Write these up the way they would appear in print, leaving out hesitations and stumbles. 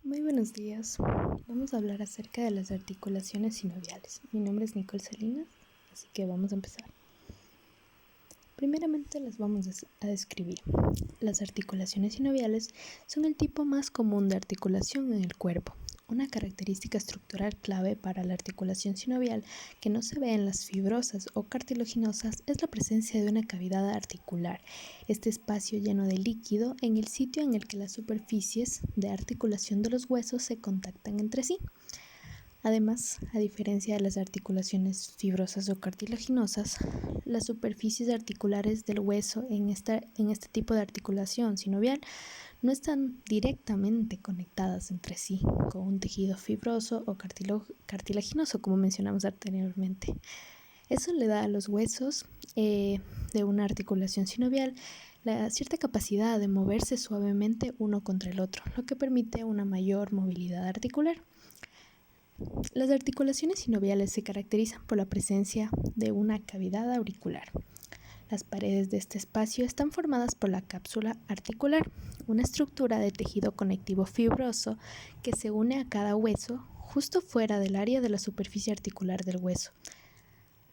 Muy buenos días. Vamos a hablar acerca de las articulaciones sinoviales. Mi nombre es Nicole Salinas, así que vamos a empezar. Primeramente las vamos a describir. Las articulaciones sinoviales son el tipo más común de articulación en el cuerpo. Una característica estructural clave para la articulación sinovial que no se ve en las fibrosas o cartilaginosas es la presencia de una cavidad articular, este espacio lleno de líquido en el sitio en el que las superficies de articulación de los huesos se contactan entre sí. Además, a diferencia de las articulaciones fibrosas o cartilaginosas, las superficies articulares del hueso en este tipo de articulación sinovial no están directamente conectadas entre sí con un tejido fibroso o cartilaginoso, como mencionamos anteriormente. Eso le da a los huesos de una articulación sinovial la cierta capacidad de moverse suavemente uno contra el otro, lo que permite una mayor movilidad articular. Las articulaciones sinoviales se caracterizan por la presencia de una cavidad auricular. Las paredes de este espacio están formadas por la cápsula articular, una estructura de tejido conectivo fibroso que se une a cada hueso justo fuera del área de la superficie articular del hueso.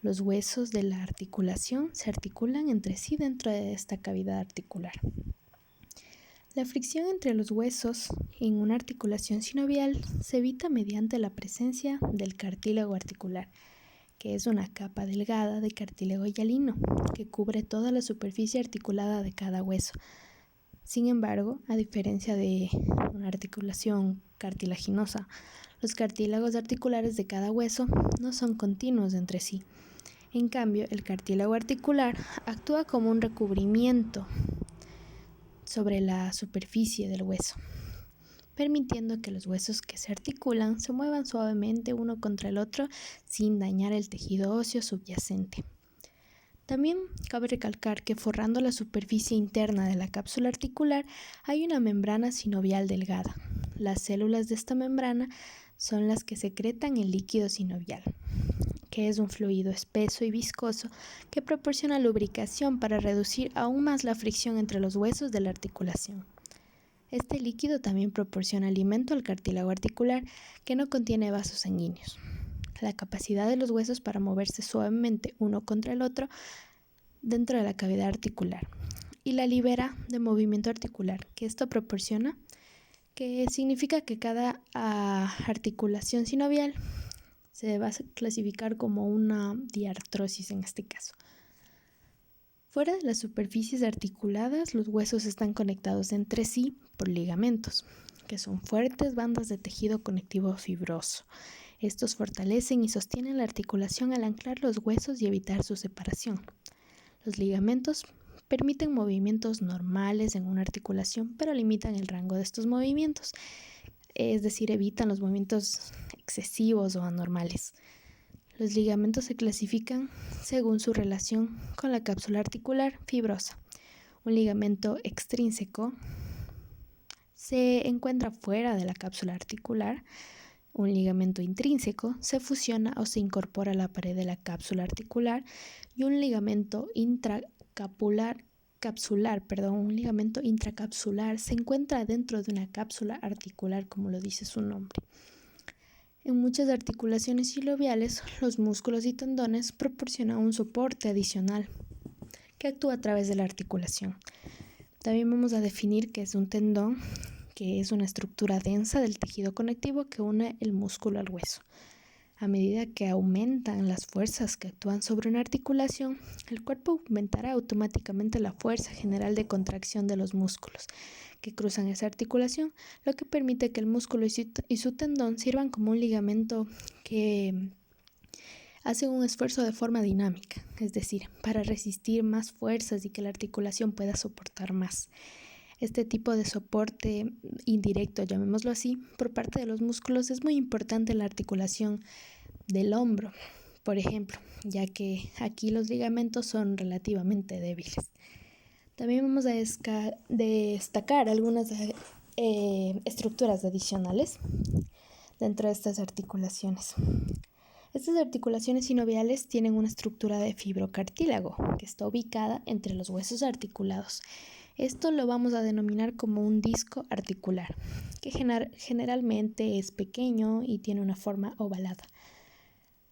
Los huesos de la articulación se articulan entre sí dentro de esta cavidad articular. La fricción entre los huesos en una articulación sinovial se evita mediante la presencia del cartílago articular, que es una capa delgada de cartílago hialino que cubre toda la superficie articulada de cada hueso. Sin embargo, a diferencia de una articulación cartilaginosa, los cartílagos articulares de cada hueso no son continuos entre sí. En cambio, el cartílago articular actúa como un recubrimiento sobre la superficie del hueso, permitiendo que los huesos que se articulan se muevan suavemente uno contra el otro sin dañar el tejido óseo subyacente. También cabe recalcar que forrando la superficie interna de la cápsula articular hay una membrana sinovial delgada. Las células de esta membrana son las que secretan el líquido sinovial, que es un fluido espeso y viscoso que proporciona lubricación para reducir aún más la fricción entre los huesos de la articulación. Este líquido también proporciona alimento al cartílago articular, que no contiene vasos sanguíneos. La capacidad de los huesos para moverse suavemente uno contra el otro dentro de la cavidad articular y la libera de movimiento articular, que esto proporciona, que significa que cada articulación sinovial se va a clasificar como una diartrosis en este caso. Fuera de las superficies articuladas, los huesos están conectados entre sí por ligamentos, que son fuertes bandas de tejido conectivo fibroso. Estos fortalecen y sostienen la articulación al anclar los huesos y evitar su separación. Los ligamentos permiten movimientos normales en una articulación, pero limitan el rango de estos movimientos, es decir, evitan los movimientos excesivos o anormales. Los ligamentos se clasifican según su relación con la cápsula articular fibrosa. Un ligamento extrínseco se encuentra fuera de la cápsula articular. Un ligamento intrínseco se fusiona o se incorpora a la pared de la cápsula articular y un ligamento intracapsular se encuentra dentro de una cápsula articular, como lo dice su nombre. En muchas articulaciones sinoviales, los músculos y tendones proporcionan un soporte adicional que actúa a través de la articulación. También vamos a definir qué es un tendón, que es una estructura densa del tejido conectivo que une el músculo al hueso. A medida que aumentan las fuerzas que actúan sobre una articulación, el cuerpo aumentará automáticamente la fuerza general de contracción de los músculos que cruzan esa articulación, lo que permite que el músculo y su tendón sirvan como un ligamento que hacen un esfuerzo de forma dinámica, es decir, para resistir más fuerzas y que la articulación pueda soportar más. Este tipo de soporte indirecto, llamémoslo así, por parte de los músculos es muy importante en la articulación del hombro, por ejemplo, ya que aquí los ligamentos son relativamente débiles. También vamos a destacar algunas estructuras adicionales dentro de estas articulaciones. Estas articulaciones sinoviales tienen una estructura de fibrocartílago que está ubicada entre los huesos articulados. Esto lo vamos a denominar como un disco articular, que generalmente es pequeño y tiene una forma ovalada.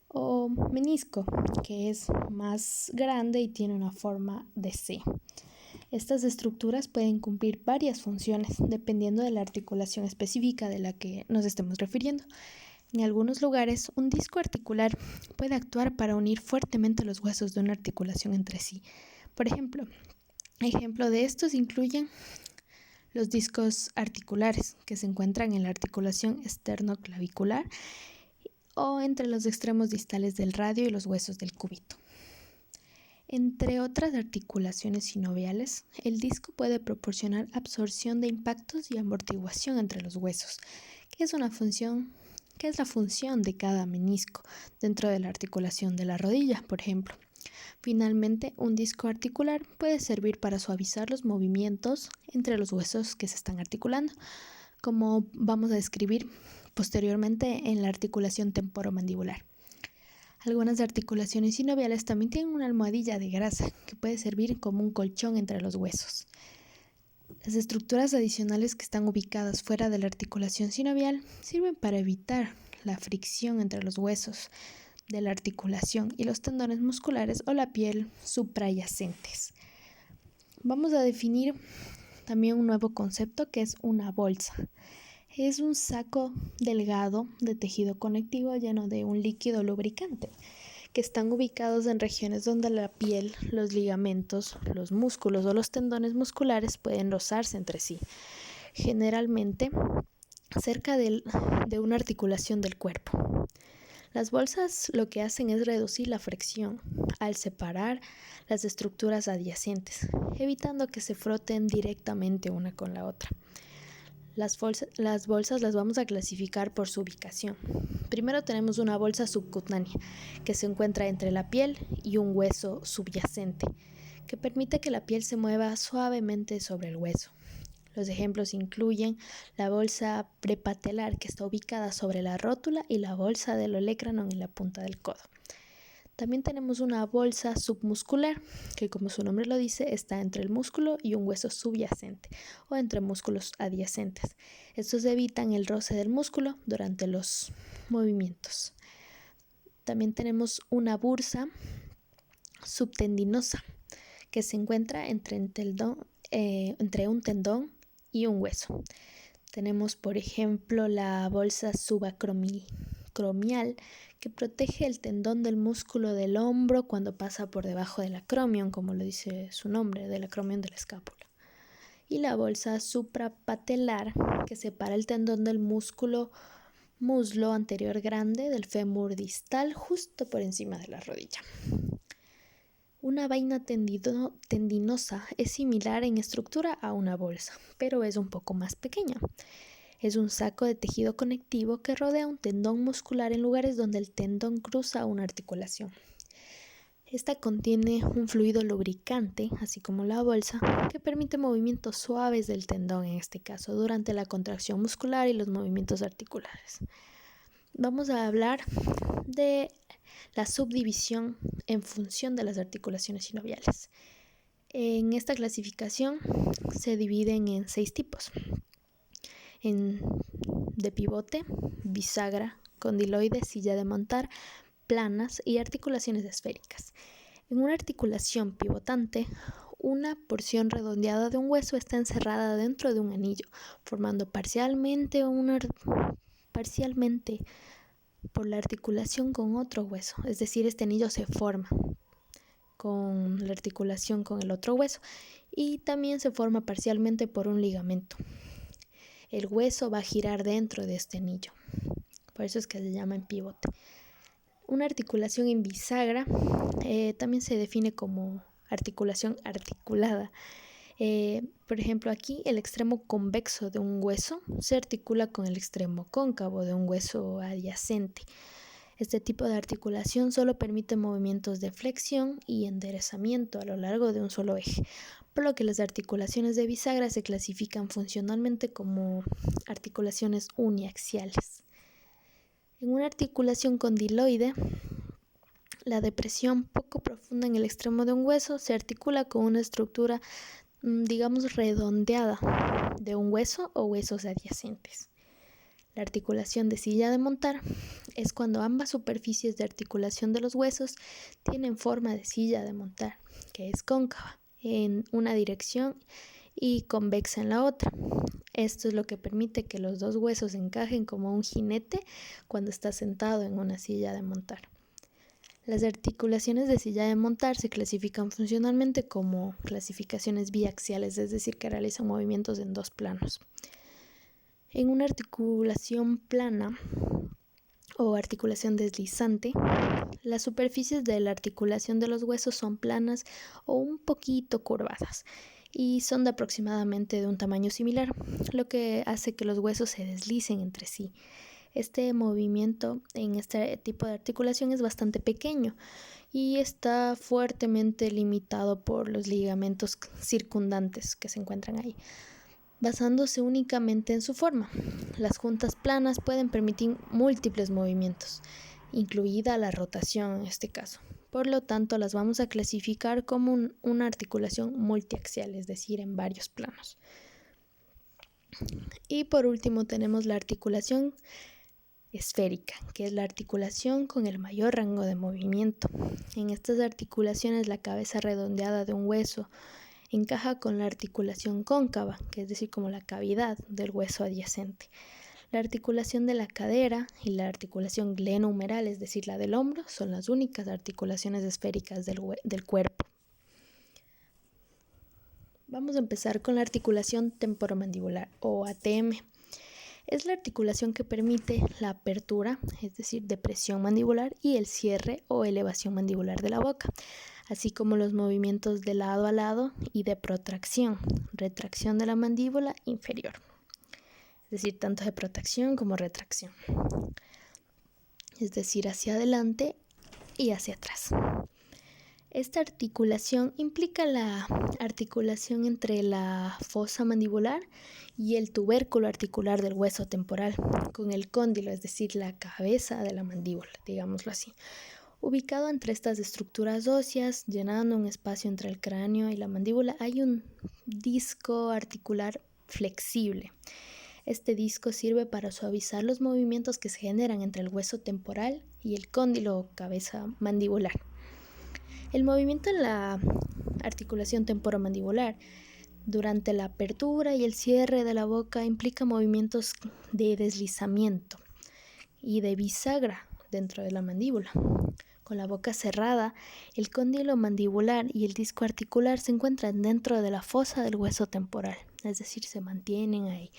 O menisco, que es más grande y tiene una forma de C. Estas estructuras pueden cumplir varias funciones dependiendo de la articulación específica de la que nos estemos refiriendo. En algunos lugares, un disco articular puede actuar para unir fuertemente los huesos de una articulación entre sí. Por ejemplo de estos incluyen los discos articulares que se encuentran en la articulación esternoclavicular o entre los extremos distales del radio y los huesos del cúbito. Entre otras articulaciones sinoviales, el disco puede proporcionar absorción de impactos y amortiguación entre los huesos, que es la función de cada menisco dentro de la articulación de la rodilla, por ejemplo. Finalmente, un disco articular puede servir para suavizar los movimientos entre los huesos que se están articulando, como vamos a describir posteriormente en la articulación temporomandibular. Algunas articulaciones sinoviales también tienen una almohadilla de grasa que puede servir como un colchón entre los huesos. Las estructuras adicionales que están ubicadas fuera de la articulación sinovial sirven para evitar la fricción entre los huesos de la articulación y los tendones musculares o la piel suprayacentes. Vamos a definir también un nuevo concepto que es una bolsa. Es un saco delgado de tejido conectivo lleno de un líquido lubricante que están ubicados en regiones donde la piel, los ligamentos, los músculos o los tendones musculares pueden rozarse entre sí, generalmente cerca de una articulación del cuerpo. Las bolsas lo que hacen es reducir la fricción al separar las estructuras adyacentes, evitando que se froten directamente una con la otra. Las bolsas las vamos a clasificar por su ubicación. Primero tenemos una bolsa subcutánea, que se encuentra entre la piel y un hueso subyacente, que permite que la piel se mueva suavemente sobre el hueso. Los ejemplos incluyen la bolsa prepatelar, que está ubicada sobre la rótula, y la bolsa del olecranon en la punta del codo. También tenemos una bolsa submuscular, que como su nombre lo dice, está entre el músculo y un hueso subyacente o entre músculos adyacentes. Estos evitan el roce del músculo durante los movimientos. También tenemos una bursa subtendinosa, que se encuentra entre un tendón y un hueso. Tenemos, por ejemplo, la bolsa subacromial, que protege el tendón del músculo del hombro cuando pasa por debajo del acromion, como lo dice su nombre, del acromion de la escápula. Y la bolsa suprapatelar, que separa el tendón del muslo anterior grande del fémur distal justo por encima de la rodilla. Una vaina tendinosa es similar en estructura a una bolsa, pero es un poco más pequeña. Es un saco de tejido conectivo que rodea un tendón muscular en lugares donde el tendón cruza una articulación. Esta contiene un fluido lubricante, así como la bolsa, que permite movimientos suaves del tendón, en este caso, durante la contracción muscular y los movimientos articulares. Vamos a hablar de la subdivisión en función de las articulaciones sinoviales. En esta clasificación se dividen en 6 tipos: de pivote, bisagra, condiloide, silla de montar, planas y articulaciones esféricas. En una articulación pivotante, una porción redondeada de un hueso está encerrada dentro de un anillo, formando parcialmente por la articulación con otro hueso, es decir, este anillo se forma con la articulación con el otro hueso y también se forma parcialmente por un ligamento. El hueso va a girar dentro de este anillo, por eso es que se llama en pivote. Una articulación en bisagra también se define como articulación articulada. Por ejemplo, aquí el extremo convexo de un hueso se articula con el extremo cóncavo de un hueso adyacente. Este tipo de articulación solo permite movimientos de flexión y enderezamiento a lo largo de un solo eje, por lo que las articulaciones de bisagra se clasifican funcionalmente como articulaciones uniaxiales. En una articulación condiloide, la depresión poco profunda en el extremo de un hueso se articula con una estructura digamos, redondeada de un hueso o huesos adyacentes. La articulación de silla de montar es cuando ambas superficies de articulación de los huesos tienen forma de silla de montar, que es cóncava en una dirección y convexa en la otra. Esto es lo que permite que los dos huesos encajen como un jinete cuando está sentado en una silla de montar. Las articulaciones de silla de montar se clasifican funcionalmente como clasificaciones biaxiales, es decir, que realizan movimientos en dos planos. En una articulación plana o articulación deslizante, las superficies de la articulación de los huesos son planas o un poquito curvadas y son de aproximadamente de un tamaño similar, lo que hace que los huesos se deslicen entre sí. Este movimiento en este tipo de articulación es bastante pequeño y está fuertemente limitado por los ligamentos circundantes que se encuentran ahí, basándose únicamente en su forma. Las juntas planas pueden permitir múltiples movimientos, incluida la rotación en este caso. Por lo tanto, las vamos a clasificar como una articulación multiaxial, es decir, en varios planos. Y por último tenemos la articulación esférica, que es la articulación con el mayor rango de movimiento. En estas articulaciones, la cabeza redondeada de un hueso encaja con la articulación cóncava, que es decir, como la cavidad del hueso adyacente. La articulación de la cadera y la articulación glenohumeral, es decir, la del hombro, son las únicas articulaciones esféricas del cuerpo. Vamos a empezar con la articulación temporomandibular o ATM. Es la articulación que permite la apertura, es decir, depresión mandibular, y el cierre o elevación mandibular de la boca, así como los movimientos de lado a lado y de protracción, retracción de la mandíbula inferior. Es decir, tanto de protracción como retracción, es decir, hacia adelante y hacia atrás. Esta articulación implica la articulación entre la fosa mandibular y el tubérculo articular del hueso temporal, con el cóndilo, es decir, la cabeza de la mandíbula, digámoslo así, ubicado entre estas estructuras óseas, llenando un espacio entre el cráneo y la mandíbula, hay un disco articular flexible. Este disco sirve para suavizar los movimientos que se generan entre el hueso temporal y el cóndilo o cabeza mandibular. El movimiento en la articulación temporomandibular durante la apertura y el cierre de la boca implica movimientos de deslizamiento y de bisagra dentro de la mandíbula. Con la boca cerrada, el cóndilo mandibular y el disco articular se encuentran dentro de la fosa del hueso temporal, es decir, se mantienen ahí.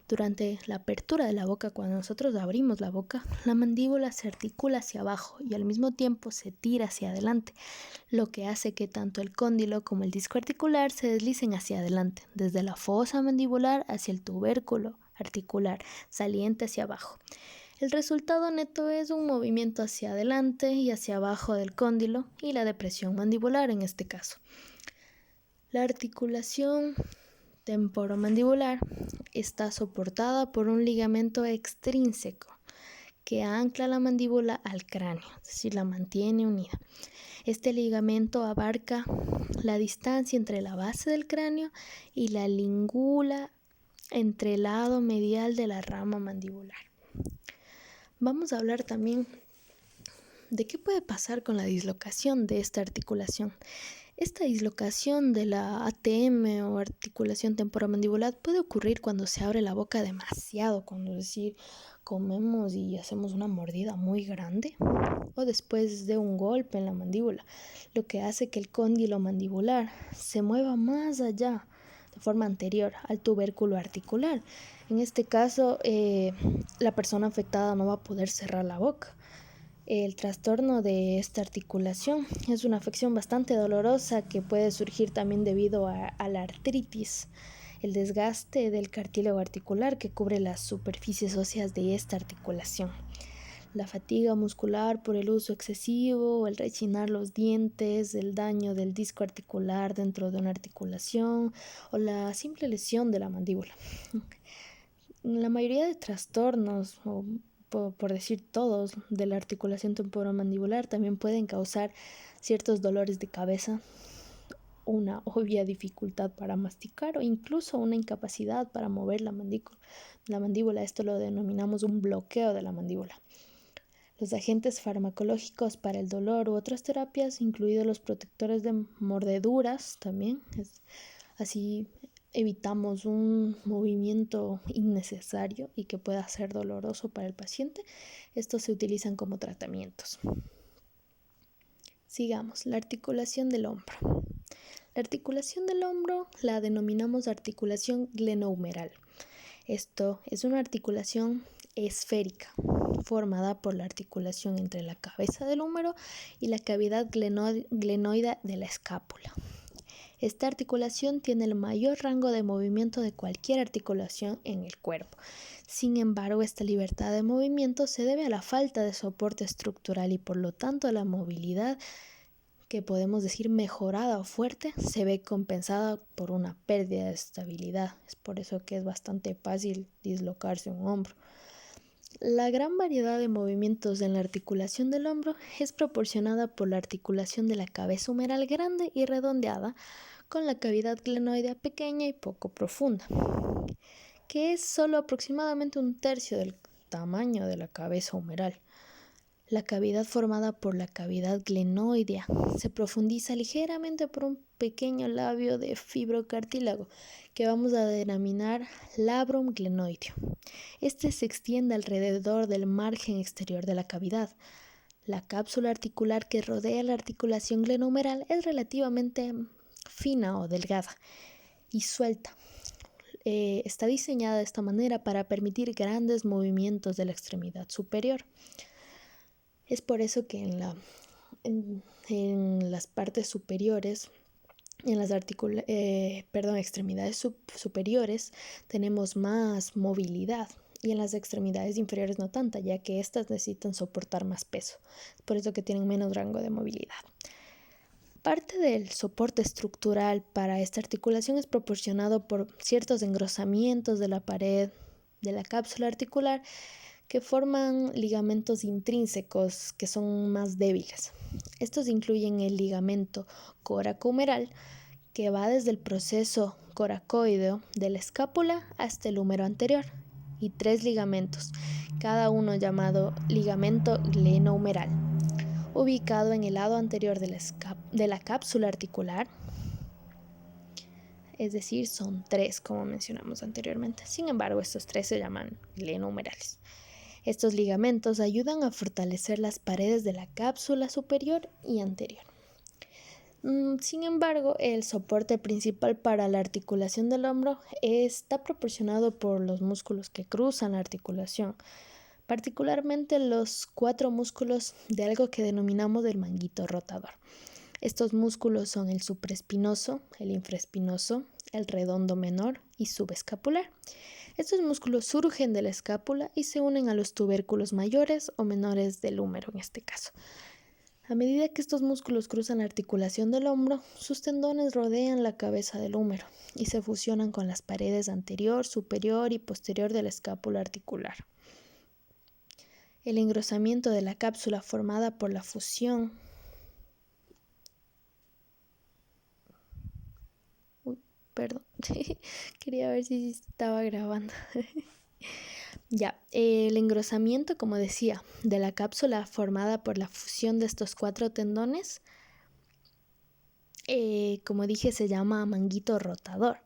Durante la apertura de la boca, cuando nosotros abrimos la boca, la mandíbula se articula hacia abajo y al mismo tiempo se tira hacia adelante, lo que hace que tanto el cóndilo como el disco articular se deslicen hacia adelante, desde la fosa mandibular hacia el tubérculo articular, saliente hacia abajo. El resultado neto es un movimiento hacia adelante y hacia abajo del cóndilo y la depresión mandibular en este caso. La articulación temporomandibular está soportada por un ligamento extrínseco que ancla la mandíbula al cráneo, es decir, la mantiene unida. Este ligamento abarca la distancia entre la base del cráneo y la língula entre el lado medial de la rama mandibular. Vamos a hablar también de qué puede pasar con la dislocación de esta articulación. Esta dislocación de la ATM o articulación temporomandibular puede ocurrir cuando se abre la boca demasiado, cuando comemos y hacemos una mordida muy grande, o después de un golpe en la mandíbula, lo que hace que el cóndilo mandibular se mueva más allá, de forma anterior al tubérculo articular. En este caso, la persona afectada no va a poder cerrar la boca. El trastorno de esta articulación es una afección bastante dolorosa que puede surgir también debido a la artritis, el desgaste del cartílago articular que cubre las superficies óseas de esta articulación, la fatiga muscular por el uso excesivo, el rechinar los dientes, el daño del disco articular dentro de una articulación o la simple lesión de la mandíbula. La mayoría de trastornos por decir todos, de la articulación temporomandibular también pueden causar ciertos dolores de cabeza una obvia dificultad para masticar o incluso una incapacidad para mover la mandíbula. Esto lo denominamos un bloqueo de la mandíbula. Los agentes farmacológicos para el dolor u otras terapias, incluidos los protectores de mordeduras, también así evitamos un movimiento innecesario y que pueda ser doloroso para el paciente. Estos se utilizan como tratamientos. Sigamos, la articulación del hombro. La articulación del hombro la denominamos articulación glenohumeral. Esto es una articulación esférica, formada por la articulación entre la cabeza del húmero y la cavidad glenoide de la escápula. Esta articulación tiene el mayor rango de movimiento de cualquier articulación en el cuerpo. Sin embargo, esta libertad de movimiento se debe a la falta de soporte estructural y por lo tanto la movilidad, que podemos decir mejorada o fuerte, se ve compensada por una pérdida de estabilidad. Es por eso que es bastante fácil dislocarse un hombro. La gran variedad de movimientos en la articulación del hombro es proporcionada por la articulación de la cabeza humeral grande y redondeada con la cavidad glenoidea pequeña y poco profunda, que es solo aproximadamente 1/3 del tamaño de la cabeza humeral. La cavidad formada por la cavidad glenoidea se profundiza ligeramente por un pequeño labio de fibrocartílago que vamos a denominar labrum glenoideo. Este se extiende alrededor del margen exterior de la cavidad. La cápsula articular que rodea la articulación glenohumeral es relativamente fina o delgada y suelta. Está diseñada de esta manera para permitir grandes movimientos de la extremidad superior. Es por eso que en las partes superiores, en las extremidades superiores, tenemos más movilidad y en las extremidades inferiores no tanta, ya que éstas necesitan soportar más peso. Es por eso que tienen menos rango de movilidad. Parte del soporte estructural para esta articulación es proporcionado por ciertos engrosamientos de la pared de la cápsula articular que forman ligamentos intrínsecos que son más débiles. Estos incluyen el ligamento coracohumeral, que va desde el proceso coracoideo de la escápula hasta el húmero anterior, y 3 ligamentos, cada uno llamado ligamento glenohumeral, ubicado en el lado anterior de la cápsula articular. Es decir, son 3 como mencionamos anteriormente. Sin embargo, estos 3 se llaman glenohumerales. Estos ligamentos ayudan a fortalecer las paredes de la cápsula superior y anterior. Sin embargo, el soporte principal para la articulación del hombro está proporcionado por los músculos que cruzan la articulación, particularmente los 4 músculos de algo que denominamos el manguito rotador. Estos músculos son el supraespinoso, el infraespinoso, el redondo menor y subescapular. Estos músculos surgen de la escápula y se unen a los tubérculos mayores o menores del húmero en este caso. A medida que estos músculos cruzan la articulación del hombro, sus tendones rodean la cabeza del húmero y se fusionan con las paredes anterior, superior y posterior de la escápula articular. El engrosamiento de la cápsula formada por la fusión quería ver si estaba grabando. El engrosamiento, como decía, de la cápsula formada por la fusión de estos 4 tendones, como dije, se llama manguito rotador.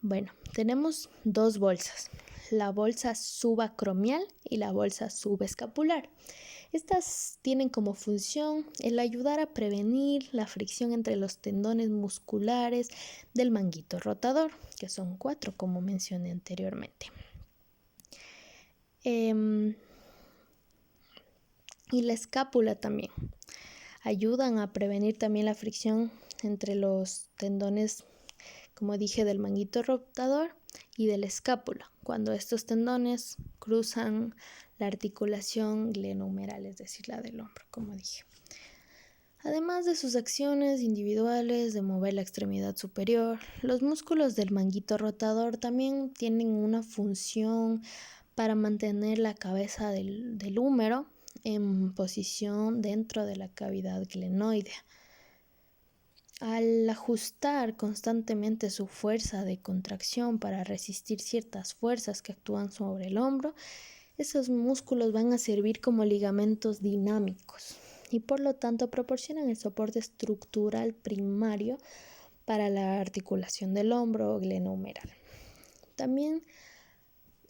Bueno, tenemos 2 bolsas, la bolsa subacromial y la bolsa subescapular. Estas tienen como función el ayudar a prevenir la fricción entre los tendones musculares del manguito rotador, que son 4, como mencioné anteriormente. Y la escápula también. Ayudan a prevenir también la fricción entre los tendones, como dije, del manguito rotador y de la escápula, cuando estos tendones cruzan la articulación glenohumeral, es decir, la del hombro, como dije. Además de sus acciones individuales de mover la extremidad superior, los músculos del manguito rotador también tienen una función para mantener la cabeza del húmero en posición dentro de la cavidad glenoidea. Al ajustar constantemente su fuerza de contracción para resistir ciertas fuerzas que actúan sobre el hombro, esos músculos van a servir como ligamentos dinámicos y por lo tanto proporcionan el soporte estructural primario para la articulación del hombro glenohumeral. También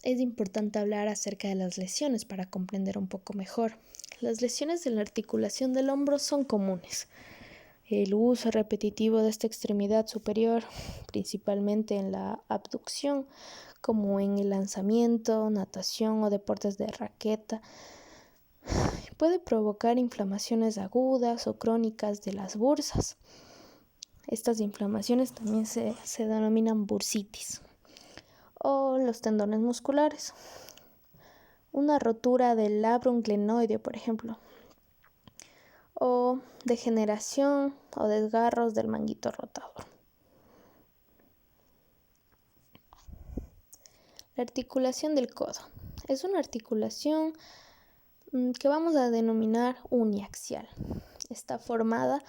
es importante hablar acerca de las lesiones para comprender un poco mejor. Las lesiones en la articulación del hombro son comunes. El uso repetitivo de esta extremidad superior, principalmente en la abducción, como en el lanzamiento, natación o deportes de raqueta, puede provocar inflamaciones agudas o crónicas de las bursas. Estas inflamaciones también se denominan bursitis. O los tendones musculares. Una rotura del labrum glenoideo, por ejemplo. O degeneración o desgarros del manguito rotador. La articulación del codo. Es una articulación que vamos a denominar uniaxial. Está formada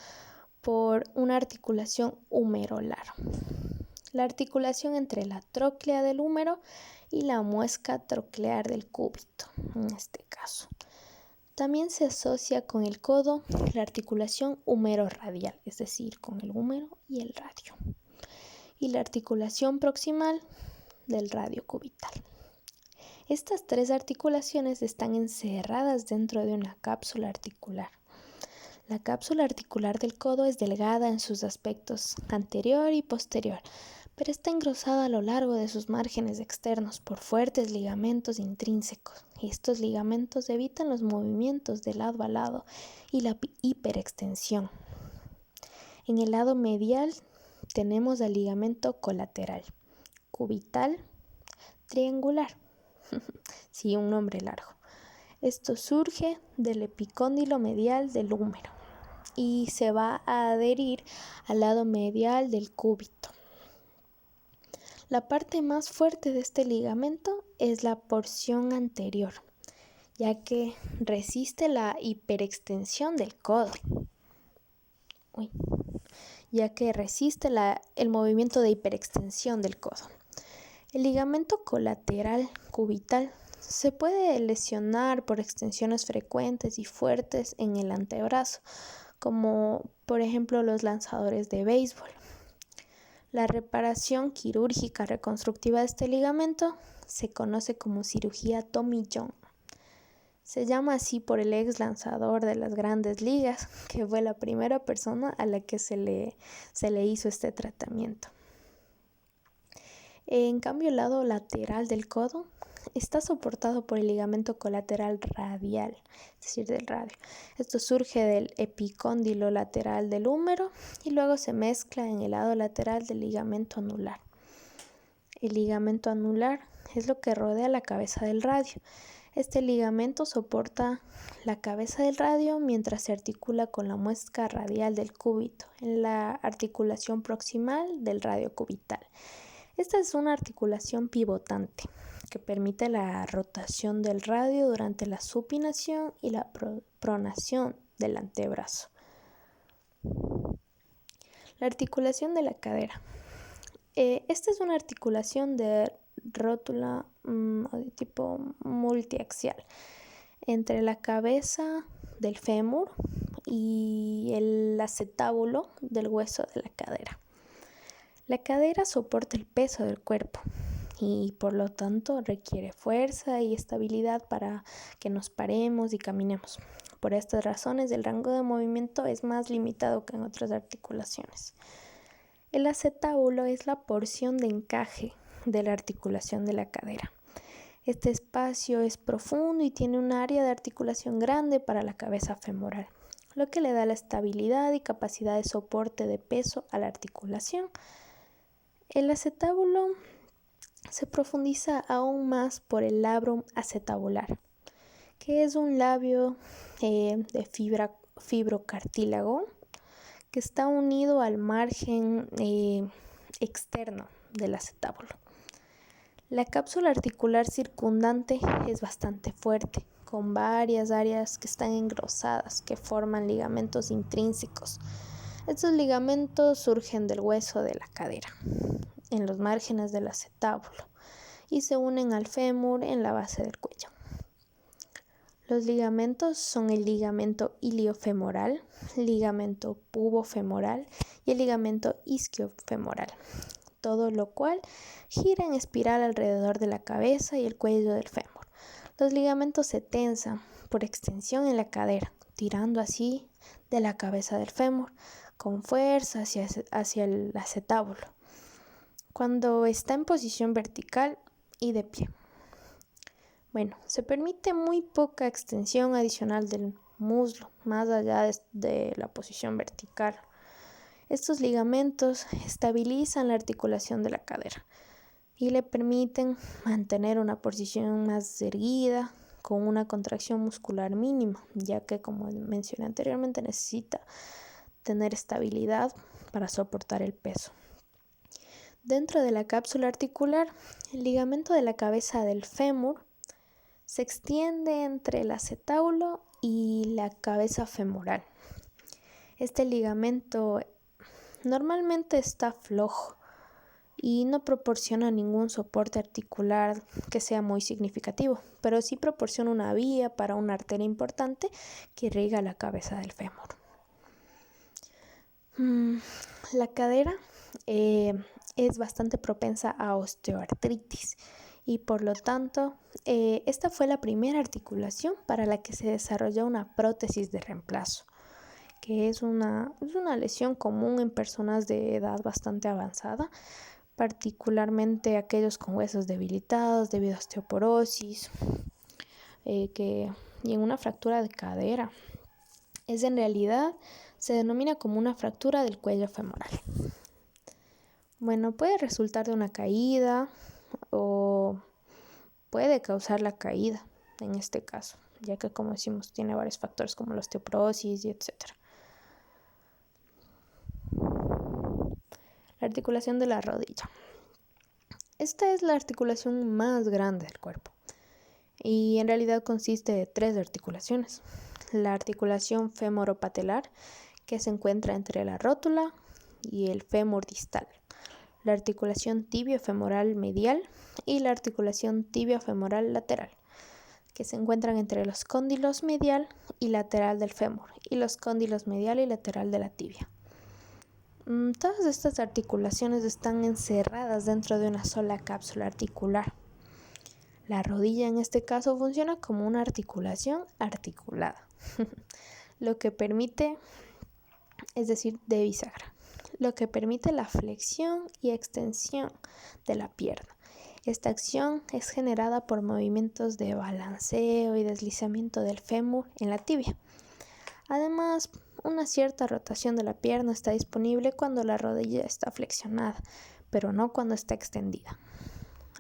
por una articulación humerolar. La articulación entre la tróclea del húmero y la muesca troclear del cúbito, en este caso. También se asocia con el codo la articulación húmero-radial, es decir, con el húmero y el radio. Y la articulación proximal del radio cubital. Estas tres articulaciones están encerradas dentro de una cápsula articular. La cápsula articular del codo es delgada en sus aspectos anterior y posterior, pero está engrosada a lo largo de sus márgenes externos por fuertes ligamentos intrínsecos. Y estos ligamentos evitan los movimientos de lado a lado y la hiperextensión. En el lado medial tenemos el ligamento colateral, cubital, triangular. Sí, un nombre largo. Esto surge del epicóndilo medial del húmero y se va a adherir al lado medial del cúbito. La parte más fuerte de este ligamento es la porción anterior, ya que resiste la hiperextensión del codo. El movimiento de hiperextensión del codo. El ligamento colateral cubital se puede lesionar por extensiones frecuentes y fuertes en el antebrazo, como por ejemplo los lanzadores de béisbol. La reparación quirúrgica reconstructiva de este ligamento se conoce como cirugía Tommy John. Se llama así por el ex lanzador de las Grandes Ligas, que fue la primera persona a la que se le hizo este tratamiento. En cambio, el lado lateral del codo está soportado por el ligamento colateral radial, es decir, del radio. Esto surge del epicóndilo lateral del húmero y luego se mezcla en el lado lateral del ligamento anular. El ligamento anular es lo que rodea la cabeza del radio. Este ligamento soporta la cabeza del radio mientras se articula con la muesca radial del cúbito en la articulación proximal del radio cubital. Esta es una articulación pivotante que permite la rotación del radio durante la supinación y la pronación del antebrazo. La articulación de la cadera. Esta es una articulación de rótula de tipo multiaxial entre la cabeza del fémur y el acetábulo del hueso de la cadera. La cadera soporta el peso del cuerpo y por lo tanto requiere fuerza y estabilidad para que nos paremos y caminemos. Por estas razones el rango de movimiento es más limitado que en otras articulaciones. El acetábulo es la porción de encaje de la articulación de la cadera. Este espacio es profundo y tiene un área de articulación grande para la cabeza femoral, lo que le da la estabilidad y capacidad de soporte de peso a la articulación. El acetábulo se profundiza aún más por el labrum acetabular, que es un labio de fibrocartílago que está unido al margen externo del acetábulo. La cápsula articular circundante es bastante fuerte, con varias áreas que están engrosadas, que forman ligamentos intrínsecos. Estos ligamentos surgen del hueso de la cadera, en los márgenes del acetábulo, y se unen al fémur en la base del cuello. Los ligamentos son el ligamento iliofemoral, ligamento pubofemoral y el ligamento isquiofemoral, todo lo cual gira en espiral alrededor de la cabeza y el cuello del fémur. Los ligamentos se tensan por extensión en la cadera, tirando así de la cabeza del fémur con fuerza hacia el acetábulo, cuando está en posición vertical y de pie. Se permite muy poca extensión adicional del muslo, más allá de la posición vertical. Estos ligamentos estabilizan la articulación de la cadera y le permiten mantener una posición más erguida con una contracción muscular mínima, ya que, como mencioné anteriormente, necesita tener estabilidad para soportar el peso. Dentro de la cápsula articular, el ligamento de la cabeza del fémur se extiende entre el acetábulo y la cabeza femoral. Este ligamento normalmente está flojo y no proporciona ningún soporte articular que sea muy significativo, pero sí proporciona una vía para una arteria importante que irriga la cabeza del fémur. La cadera es bastante propensa a osteoartritis y por lo tanto esta fue la primera articulación para la que se desarrolló una prótesis de reemplazo, que es una lesión común en personas de edad bastante avanzada, particularmente aquellos con huesos debilitados debido a osteoporosis y en una fractura de cadera. En realidad se denomina como una fractura del cuello femoral. Puede resultar de una caída o puede causar la caída en este caso, ya que, como decimos, tiene varios factores como la osteoporosis y etc. La articulación de la rodilla. Esta es la articulación más grande del cuerpo y en realidad consiste de 3 articulaciones. La articulación femoropatelar, que se encuentra entre la rótula y el fémur distal. La articulación tibiofemoral medial y la articulación tibiofemoral lateral, que se encuentran entre los cóndilos medial y lateral del fémur y los cóndilos medial y lateral de la tibia. Todas estas articulaciones están encerradas dentro de una sola cápsula articular. La rodilla en este caso funciona como una articulación articulada, lo que permite, es decir, de bisagra, lo que permite la flexión y extensión de la pierna. Esta acción es generada por movimientos de balanceo y deslizamiento del fémur en la tibia. Además, una cierta rotación de la pierna está disponible cuando la rodilla está flexionada, pero no cuando está extendida.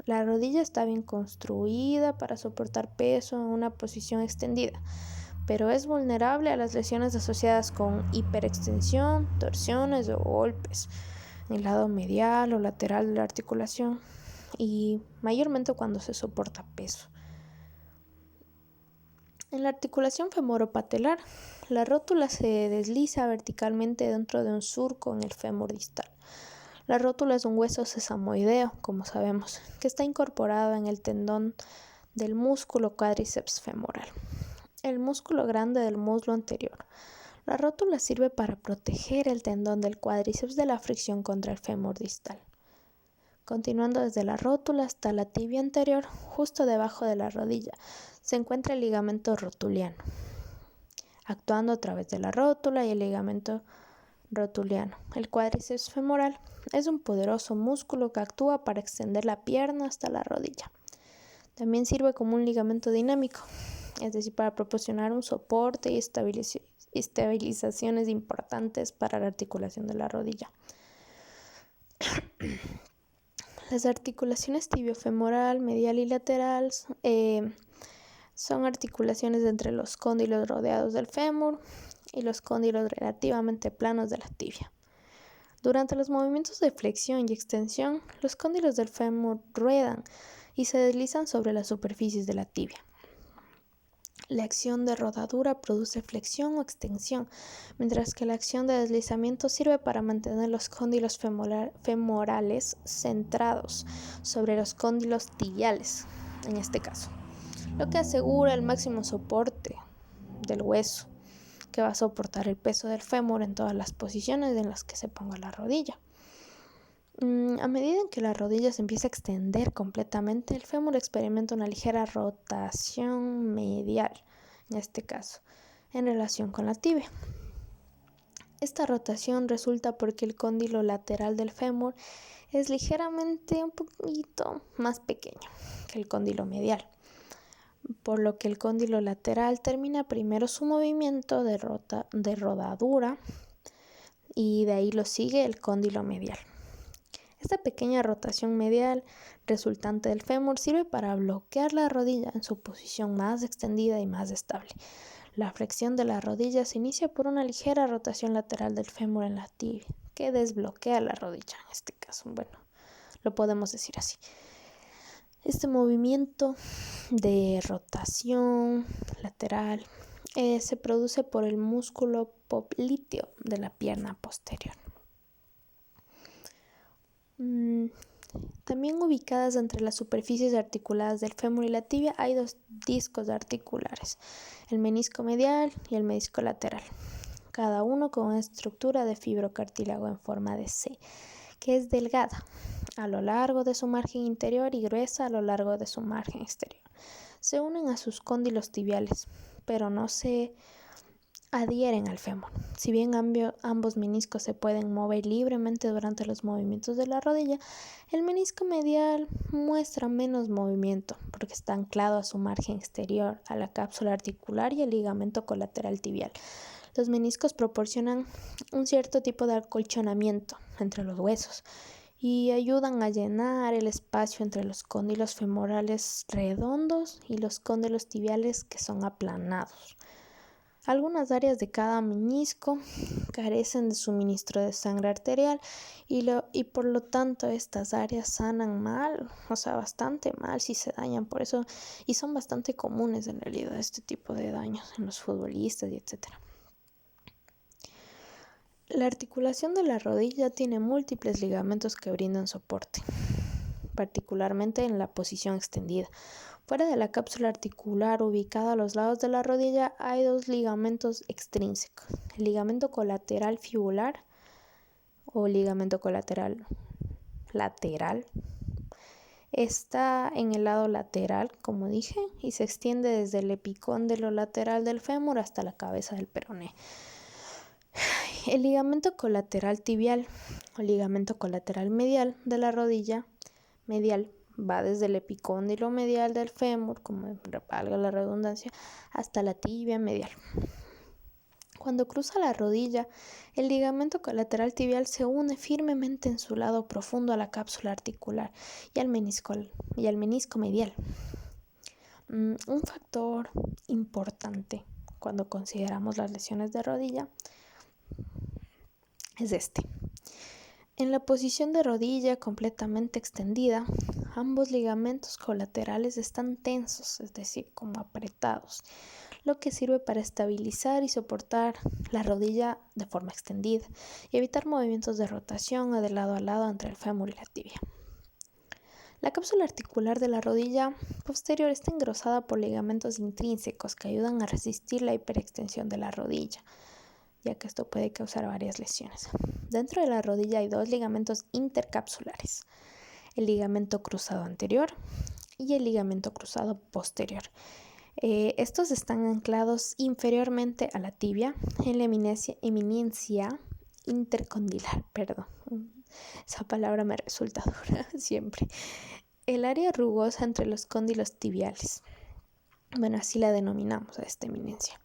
La rodilla está bien construida para soportar peso en una posición extendida, pero es vulnerable a las lesiones asociadas con hiperextensión, torsiones o golpes en el lado medial o lateral de la articulación, y mayormente cuando se soporta peso. En la articulación femoropatelar, la rótula se desliza verticalmente dentro de un surco en el fémur distal. La rótula es un hueso sesamoideo, como sabemos, que está incorporado en el tendón del músculo cuádriceps femoral, el músculo grande del muslo anterior. La rótula sirve para proteger el tendón del cuádriceps de la fricción contra el fémur distal. Continuando desde la rótula hasta la tibia anterior, justo debajo de la rodilla, se encuentra el ligamento rotuliano. Actuando a través de la rótula y el ligamento rotuliano, el cuádriceps femoral es un poderoso músculo que actúa para extender la pierna hasta la rodilla. También sirve como un ligamento dinámico, es decir, para proporcionar un soporte y estabilizaciones importantes para la articulación de la rodilla. Las articulaciones tibiofemoral, medial y lateral son articulaciones entre los cóndilos rodeados del fémur y los cóndilos relativamente planos de la tibia. Durante los movimientos de flexión y extensión, los cóndilos del fémur ruedan y se deslizan sobre las superficies de la tibia. La acción de rodadura produce flexión o extensión, mientras que la acción de deslizamiento sirve para mantener los cóndilos femorales centrados sobre los cóndilos tibiales, en este caso, lo que asegura el máximo soporte del hueso, que va a soportar el peso del fémur en todas las posiciones en las que se ponga la rodilla. A medida en que la rodilla se empieza a extender completamente, el fémur experimenta una ligera rotación medial, en este caso, en relación con la tibia. Esta rotación resulta porque el cóndilo lateral del fémur es ligeramente un poquito más pequeño que el cóndilo medial, por lo que el cóndilo lateral termina primero su movimiento de rodadura y de ahí lo sigue el cóndilo medial. Esta pequeña rotación medial resultante del fémur sirve para bloquear la rodilla en su posición más extendida y más estable. La flexión de la rodilla se inicia por una ligera rotación lateral del fémur en la tibia, que desbloquea la rodilla. En este caso, lo podemos decir así. Este movimiento de rotación lateral se produce por el músculo popliteo de la pierna posterior. También ubicadas entre las superficies articuladas del fémur y la tibia hay dos discos articulares, el menisco medial y el menisco lateral, cada uno con una estructura de fibrocartílago en forma de C, que es delgada a lo largo de su margen interior y gruesa a lo largo de su margen exterior. Se unen a sus cóndilos tibiales, pero no se adhieren al fémur. Si bien ambos meniscos se pueden mover libremente durante los movimientos de la rodilla, el menisco medial muestra menos movimiento porque está anclado a su margen exterior, a la cápsula articular y el ligamento colateral tibial. Los meniscos proporcionan un cierto tipo de acolchonamiento entre los huesos y ayudan a llenar el espacio entre los cóndilos femorales redondos y los cóndilos tibiales que son aplanados. Algunas áreas de cada menisco carecen de suministro de sangre arterial y por lo tanto estas áreas sanan mal, bastante mal si se dañan por eso, y son bastante comunes en realidad este tipo de daños en los futbolistas y etc. La articulación de la rodilla tiene múltiples ligamentos que brindan soporte, particularmente en la posición extendida. Fuera de la cápsula articular ubicada a los lados de la rodilla hay dos ligamentos extrínsecos, el ligamento colateral fibular o ligamento colateral lateral. Está en el lado lateral, como dije, y se extiende desde el epicóndilo lateral del fémur hasta la cabeza del peroné. El ligamento colateral tibial o ligamento colateral medial de la rodilla medial va desde el epicóndilo medial del fémur, como valga la redundancia, hasta la tibia medial. Cuando cruza la rodilla, el ligamento colateral tibial se une firmemente en su lado profundo a la cápsula articular y al menisco medial. Un factor importante cuando consideramos las lesiones de rodilla es este. En la posición de rodilla completamente extendida, ambos ligamentos colaterales están tensos, es decir, como apretados, lo que sirve para estabilizar y soportar la rodilla de forma extendida y evitar movimientos de rotación o de lado a lado entre el fémur y la tibia. La cápsula articular de la rodilla posterior está engrosada por ligamentos intrínsecos que ayudan a resistir la hiperextensión de la rodilla, ya que esto puede causar varias lesiones. Dentro de la rodilla hay dos ligamentos intercapsulares, el ligamento cruzado anterior y el ligamento cruzado posterior. Estos están anclados inferiormente a la tibia en la eminencia intercondilar. Esa palabra me resulta dura siempre. El área rugosa entre los cóndilos tibiales. Así la denominamos a esta eminencia.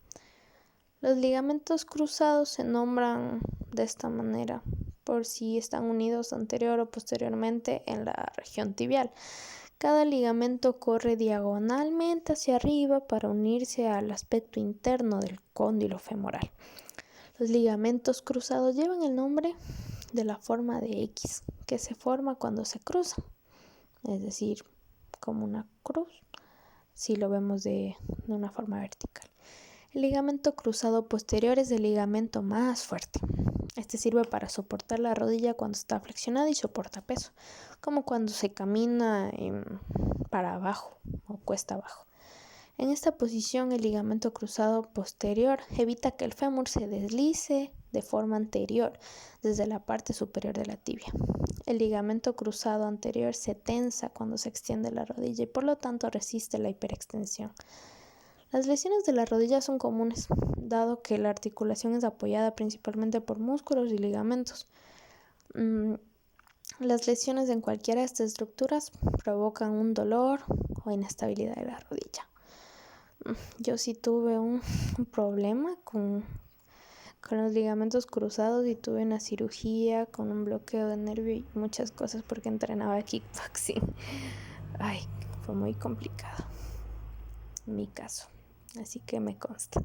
Los ligamentos cruzados se nombran de esta manera por si están unidos anterior o posteriormente en la región tibial. Cada ligamento corre diagonalmente hacia arriba para unirse al aspecto interno del cóndilo femoral. Los ligamentos cruzados llevan el nombre de la forma de X que se forma cuando se cruzan, es decir, como una cruz. si lo vemos de una forma vertical. El ligamento cruzado posterior es el ligamento más fuerte. Este sirve para soportar la rodilla cuando está flexionada y soporta peso, como cuando se camina para abajo o cuesta abajo. En esta posición, el ligamento cruzado posterior evita que el fémur se deslice de forma anterior desde la parte superior de la tibia. El ligamento cruzado anterior se tensa cuando se extiende la rodilla y por lo tanto resiste la hiperextensión. Las lesiones de la rodilla son comunes, dado que la articulación es apoyada principalmente por músculos y ligamentos. Las lesiones en cualquiera de estas estructuras provocan un dolor o inestabilidad de la rodilla. Yo sí tuve un problema con los ligamentos cruzados y tuve una cirugía con un bloqueo de nervio y muchas cosas porque entrenaba kickboxing. Fue muy complicado en mi caso, así que me consta.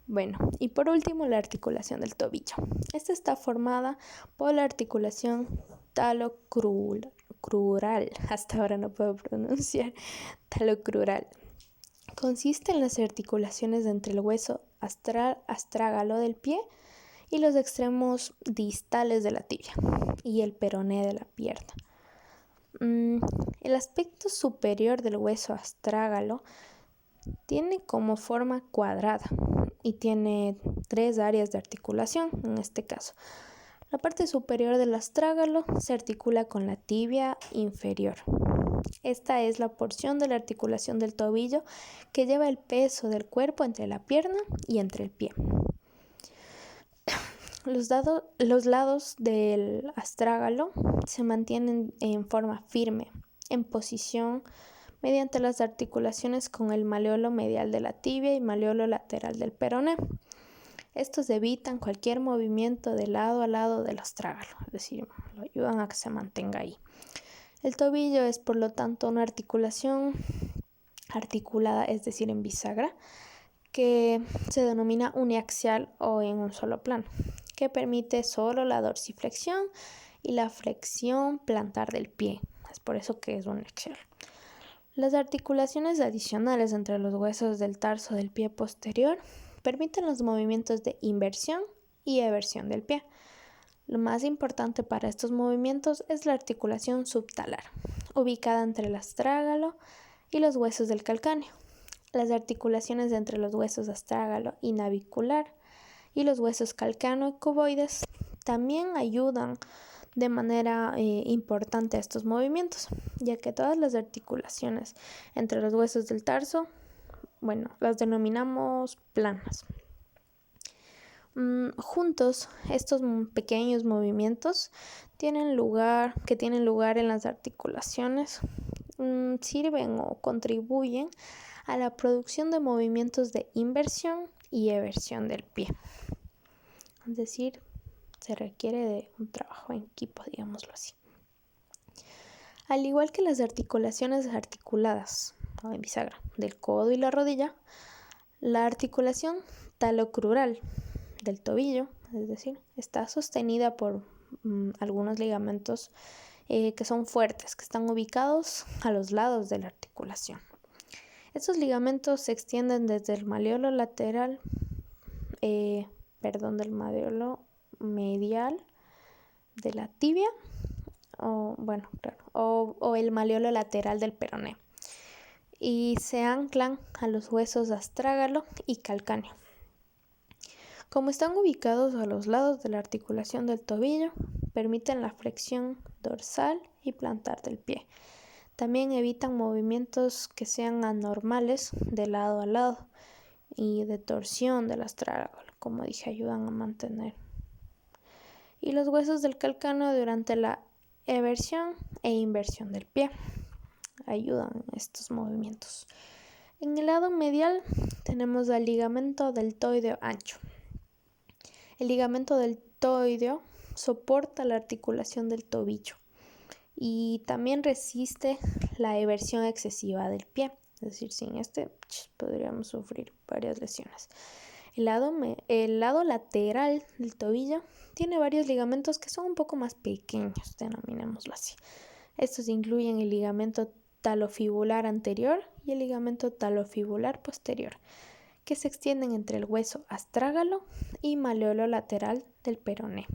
Bueno, y por último la articulación del tobillo. Esta está formada por la articulación talocrural, hasta ahora no puedo pronunciar, talocrural. Consiste en las articulaciones entre el hueso astrágalo del pie y los extremos distales de la tibia y el peroné de la pierna. El aspecto superior del hueso astrágalo tiene como forma cuadrada y tiene 3 áreas de articulación en este caso. La parte superior del astrágalo se articula con la tibia inferior. Esta es la porción de la articulación del tobillo que lleva el peso del cuerpo entre la pierna y entre el pie. Los lados del astrágalo se mantienen en forma firme, en posición mediante las articulaciones con el maleolo medial de la tibia y maleolo lateral del peroné. Estos evitan cualquier movimiento de lado a lado del astrágalo, es decir, lo ayudan a que se mantenga ahí. El tobillo es, por lo tanto, una articulación articulada, es decir, en bisagra, que se denomina uniaxial o en un solo plano, que permite solo la dorsiflexión y la flexión plantar del pie. Es por eso que es uniaxial. Las articulaciones adicionales entre los huesos del tarso del pie posterior permiten los movimientos de inversión y eversión del pie. Lo más importante para estos movimientos es la articulación subtalar, ubicada entre el astrágalo y los huesos del calcáneo. Las articulaciones entre los huesos astrágalo y navicular y los huesos calcáneo y cuboides también ayudan de manera importante a estos movimientos, ya que todas las articulaciones entre los huesos del tarso, las denominamos planas. Juntos, estos pequeños movimientos tienen lugar en las articulaciones, sirven o contribuyen a la producción de movimientos de inversión y eversión del pie. Es decir, se requiere de un trabajo en equipo, digámoslo así. Al igual que las articulaciones articuladas o en bisagra del codo y la rodilla, la articulación talocrural del tobillo, es decir, está sostenida por algunos ligamentos que son fuertes, que están ubicados a los lados de la articulación. Estos ligamentos se extienden desde el maleolo lateral, del maleolo medial de la tibia o el maleolo lateral del peroné y se anclan a los huesos astrágalo y calcáneo. Como están ubicados a los lados de la articulación del tobillo, permiten la flexión dorsal y plantar del pie. También evitan movimientos que sean anormales de lado a lado y de torsión del astrágalo, como dije, ayudan a mantener. Y los huesos del calcáneo durante la eversión e inversión del pie ayudan a estos movimientos. En el lado medial tenemos el ligamento deltoideo ancho. El ligamento deltoideo soporta la articulación del tobillo y también resiste la eversión excesiva del pie. Es decir, sin este podríamos sufrir varias lesiones. El lado lateral del tobillo tiene varios ligamentos que son un poco más pequeños, denominémoslo así. Estos incluyen el ligamento talofibular anterior y el ligamento talofibular posterior, que se extienden entre el hueso astrágalo y maleolo lateral del peroné.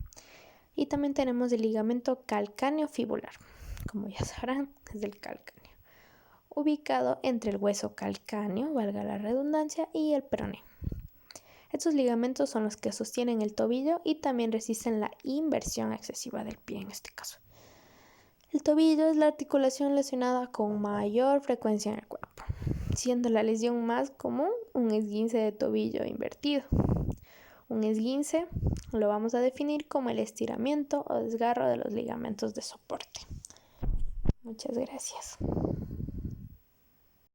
Y también tenemos el ligamento calcáneo fibular, como ya sabrán, es del calcáneo, ubicado entre el hueso calcáneo, valga la redundancia, y el peroné. Estos ligamentos son los que sostienen el tobillo y también resisten la inversión excesiva del pie en este caso. El tobillo es la articulación lesionada con mayor frecuencia en el cuerpo, siendo la lesión más común un esguince de tobillo invertido. Un esguince lo vamos a definir como el estiramiento o desgarro de los ligamentos de soporte. Muchas gracias.